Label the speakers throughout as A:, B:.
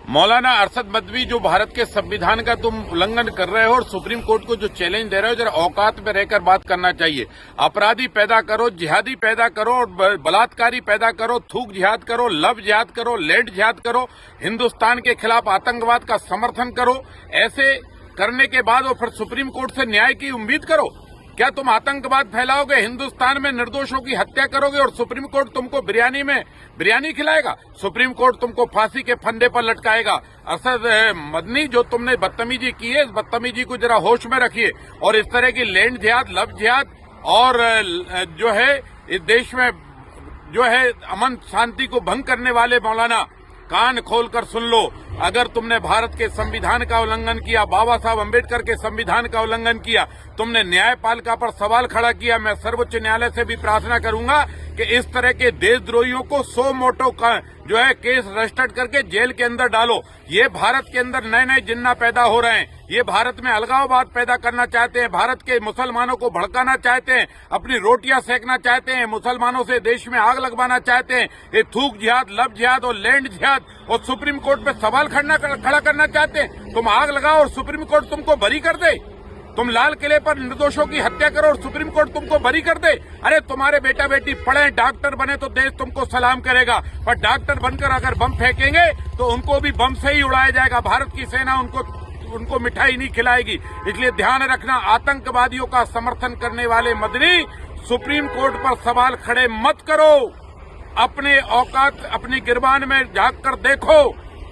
A: मौलाना अरशद मदवी, जो भारत के संविधान का तुम उल्लंघन कर रहे हो और सुप्रीम कोर्ट को जो चैलेंज दे रहे हो, जरा औकात में रहकर बात करना चाहिए। अपराधी पैदा करो, जिहादी पैदा करो, और बलात्कारी पैदा करो, थूक जिहाद करो, लव जिहाद करो, लैंड जिहाद करो, हिंदुस्तान के खिलाफ आतंकवाद का समर्थन करो। ऐसे करने के बाद वो फिर सुप्रीम कोर्ट से न्याय की उम्मीद करो। क्या तुम आतंकवाद फैलाओगे, हिंदुस्तान में निर्दोषों की हत्या करोगे और सुप्रीम कोर्ट तुमको बिरयानी खिलाएगा? सुप्रीम कोर्ट तुमको फांसी के फंदे पर लटकाएगा। अरशद मदनी, जो तुमने बदतमीजी की है, इस बदतमीजी को जरा होश में रखिए। और इस तरह की लैंड जिहाद, लव जिहाद और जो है इस देश में जो है अमन शांति को भंग करने वाले मौलाना, कान खोलकर सुन लो। अगर तुमने भारत के संविधान का उल्लंघन किया, बाबा साहब अम्बेडकर के संविधान का उल्लंघन किया, तुमने न्यायपालिका पर सवाल खड़ा किया, मैं सर्वोच्च न्यायालय से भी प्रार्थना करूंगा कि इस तरह के देशद्रोहियों को सो मोटो का जो है केस रजिस्टर्ड करके जेल के अंदर डालो। ये भारत के अंदर नए नए जिन्ना पैदा हो रहे हैं। ये भारत में अलगाववाद पैदा करना चाहते हैं, भारत के मुसलमानों को भड़काना चाहते हैं, अपनी रोटियां सेकना चाहते हैं, मुसलमानों से देश में आग लगवाना चाहते हैं। ये थूक जिहाद, लब जिहाद और लैंड जिहाद और सुप्रीम कोर्ट पे सवाल खड़ा करना चाहते हैं। तुम आग लगाओ और सुप्रीम कोर्ट तुमको बरी कर दे। तुम लाल किले पर निर्दोषों की हत्या करो और सुप्रीम कोर्ट तुमको बरी कर दे। अरे तुम्हारे बेटा बेटी पढ़े, डॉक्टर बने तो देश तुमको सलाम करेगा, पर डॉक्टर बनकर अगर बम फेंकेंगे तो उनको भी बम से ही उड़ाया जाएगा। भारत की सेना उनको मिठाई नहीं खिलाएगी। इसलिए ध्यान रखना, आतंकवादियों का समर्थन करने वाले मदनी, सुप्रीम कोर्ट पर सवाल खड़े मत करो। अपने औकात, अपनी गिरबान में झांक कर देखो,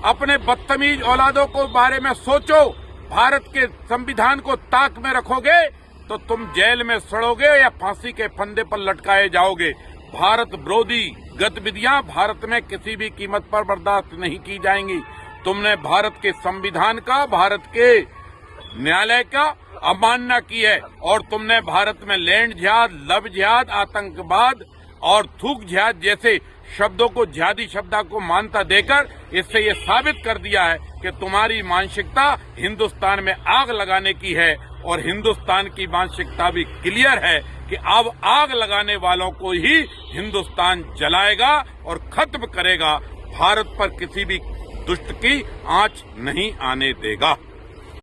A: अपने बदतमीज औलादों को बारे में सोचो। भारत के संविधान को ताक में रखोगे तो तुम जेल में सड़ोगे या फांसी के फंदे पर लटकाए जाओगे। भारत विरोधी गतिविधियां भारत में किसी भी कीमत पर बर्दाश्त नहीं की जाएंगी। तुमने भारत के संविधान का, भारत के न्यायालय का अवमानना की है और तुमने भारत में लैंड जिहाद, लव जिहाद, आतंकवाद और थूक जिहाद जैसे शब्दों को, जिहादी शब्दों को मान्यता देकर इससे ये साबित कर दिया है कि तुम्हारी मानसिकता हिंदुस्तान में आग लगाने की है। और हिंदुस्तान की मानसिकता भी क्लियर है कि अब आग लगाने वालों को ही हिंदुस्तान जलाएगा और खत्म करेगा। भारत पर किसी भी दुष्ट की आंच नहीं आने देगा।